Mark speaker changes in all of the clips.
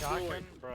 Speaker 1: shotgun, bruh.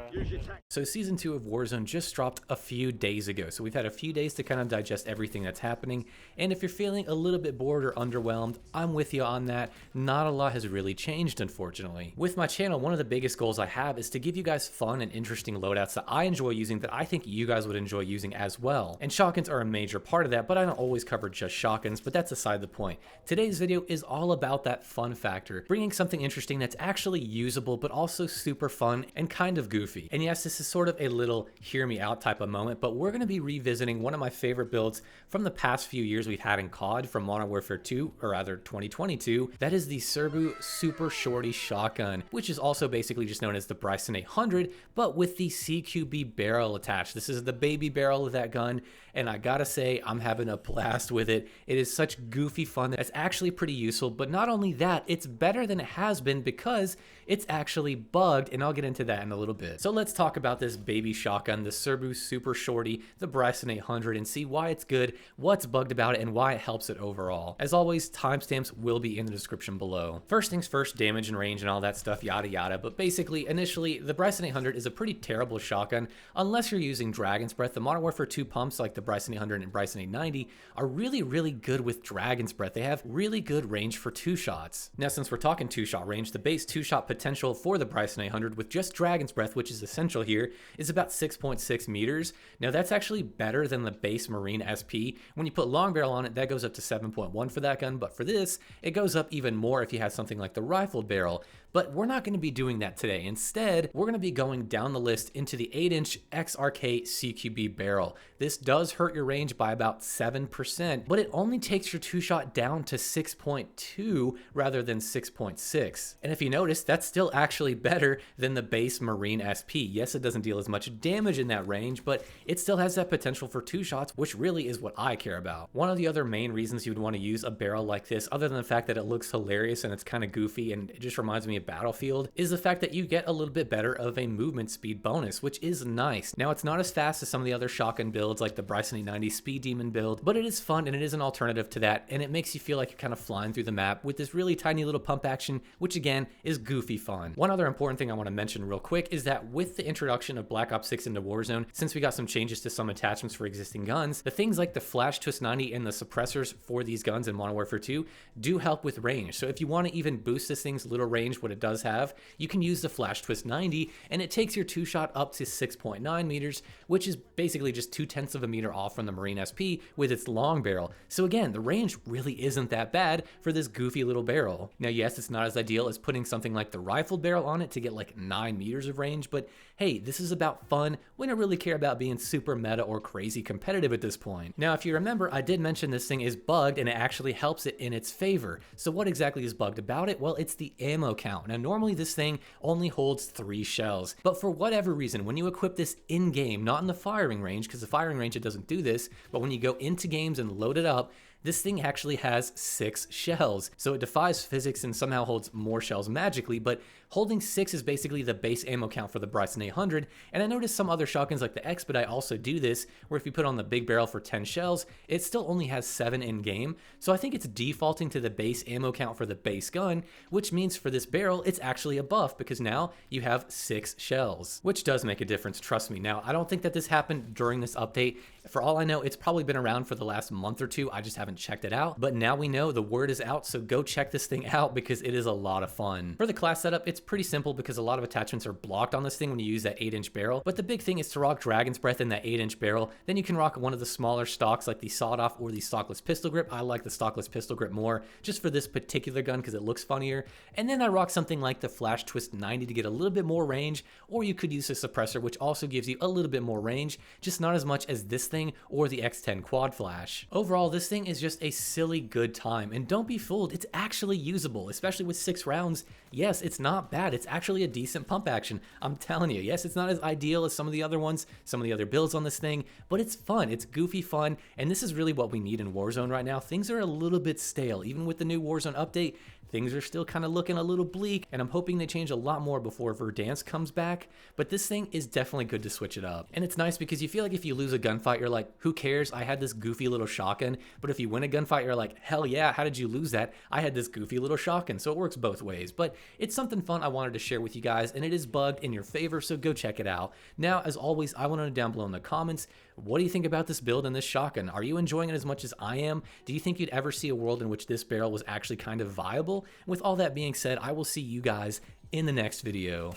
Speaker 2: So Season 2 of Warzone just dropped a few days ago, so we've had a few days to kind of digest everything that's happening, and if you're feeling a little bit bored or underwhelmed, I'm with you on that. Not a lot has really changed, unfortunately. With my channel, one of the biggest goals I have is to give you guys fun and interesting loadouts that I enjoy using that I think you guys would enjoy using as well. And shotguns are a major part of that, but I don't always cover just shotguns, but that's aside the point. Today's video is all about that fun factor, bringing something interesting that's actually usable, but also super fun and kind of goofy. And yes, this is sort of a little hear me out type of moment, but we're going to be revisiting one of my favorite builds from the past few years we've had in COD from Modern Warfare 2, or rather 2022. That is the Bugged Super Shorty Shotgun, which is also basically just known as the Bryson 800, but with the CQB barrel attached. This is the baby barrel of that gun, and I gotta say, I'm having a blast with it. It is such goofy fun that's actually pretty useful, but not only that, it's better than it has been because it's actually bugged, and I'll get into that in a little bit. So let's talk about this baby shotgun, the Bugged Super Shorty, the Bryson 800, and see why it's good, what's bugged about it, and why it helps it overall. As always, timestamps will be in the description below. First things first, damage and range and all that stuff, yada yada, but basically, initially, the Bryson 800 is a pretty terrible shotgun unless you're using Dragon's Breath. The Modern Warfare 2 pumps like the Bryson 800 and Bryson 890 are really good with Dragon's Breath. They have really good range for 2 shots. Now, since we're talking 2-shot range, the base 2-shot potential for the Bryson 800 with just Dragon's Breath, which is essential here, is about 6.6 meters. Now, that's actually better than the base Marine SP. When you put long barrel on it, that goes up to 7.1 for that gun, but for this, it goes up even more if you have something like the rifled barrel. But we're not going to be doing that today. Instead, we're going to be going down the list into the 8-inch XRK CQB barrel. This does hurt your range by about 7%, but it only takes your 2-shot down to 6.2 rather than 6.6. And if you notice, that's still actually better than the base Marine SP. Yes, it doesn't deal as much damage in that range, but it still has that potential for 2 shots, which really is what I care about. One of the other main reasons you would want to use a barrel like this, other than the fact that it looks hilarious and it's kind of goofy and it just reminds me of Battlefield, is the fact that you get a little bit better of a movement speed bonus, which is nice. Now, it's not as fast as some of the other shotgun builds like the Bryson 890 Speed Demon build, but it is fun and it is an alternative to that, and it makes you feel like you're kind of flying through the map with this really tiny little pump action, which again is goofy fun. One other important thing I want to mention real quick is that with the introduction of Black Ops 6 into Warzone, since we got some changes to some attachments for existing guns, the things like the Flash Twist 90 and the suppressors for these guns in Modern Warfare 2 do help with range. So if you want to even boost this thing's little range, what it does have, you can use the Flash Twist 90, and it takes your 2-shot up to 6.9 meters, which is basically just 0.2 of a meter off from the Marine SP with its long barrel. So again, the range really isn't that bad for this goofy little barrel. Now, yes, it's not as ideal as putting something like the rifled barrel on it to get like 9 meters of range, but hey, this is about fun. We don't really care about being super meta or crazy competitive at this point. Now, if you remember, I did mention this thing is bugged and it actually helps it in its favor. So what exactly is bugged about it? Well, it's the ammo count. Now, normally this thing only holds 3 shells, but for whatever reason, when you equip this in-game, not in the firing range, because the firing range it doesn't do this, but when you go into games and load it up, this thing actually has 6 shells. So it defies physics and somehow holds more shells magically, but holding 6 is basically the base ammo count for the Bryson 800. And I noticed some other shotguns like the Expedite also do this, where if you put on the big barrel for 10 shells, it still only has 7 in game. So I think it's defaulting to the base ammo count for the base gun, which means for this barrel, it's actually a buff because now you have 6 shells, which does make a difference, trust me. Now, I don't think that this happened during this update. For all I know, it's probably been around for the last month or 2. I just haven't checked it out, but now we know, the word is out, so go check this thing out because it is a lot of fun. For the class setup, it's pretty simple because a lot of attachments are blocked on this thing when you use that 8-inch barrel, but the big thing is to rock Dragon's Breath in that 8-inch barrel. Then you can rock one of the smaller stocks like the sawed-off or the stockless pistol grip. I like the stockless pistol grip more just for this particular gun because it looks funnier. And then I rock something like the Flash Twist 90 to get a little bit more range, or you could use a suppressor, which also gives you a little bit more range, just not as much as this thing or the X10 Quad Flash. Overall, this thing is just a silly good time, and don't be fooled, it's actually usable, especially with 6 rounds. Yes, it's not bad, it's actually a decent pump action, I'm telling you. Yes, it's not as ideal as some of the other ones, some of the other builds on this thing, but it's fun, it's goofy fun, and this is really what we need in Warzone right now. Things are a little bit stale, even with the new Warzone update. things are still kind of looking a little bleak, and I'm hoping they change a lot more before Verdansk comes back, but this thing is definitely good to switch it up. And it's nice because you feel like if you lose a gunfight, you're like, who cares? I had this goofy little shotgun. But if you win a gunfight, you're like, hell yeah, how did you lose that? I had this goofy little shotgun. So it works both ways. But it's something fun I wanted to share with you guys, and it is bugged in your favor, so go check it out. Now, as always, I want to know down below in the comments, what do you think about this build and this shotgun? Are you enjoying it as much as I am? Do you think you'd ever see a world in which this barrel was actually kind of viable? With all that being said, I will see you guys in the next video.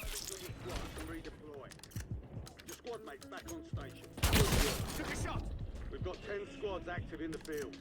Speaker 1: We've got 10 squads active in the field.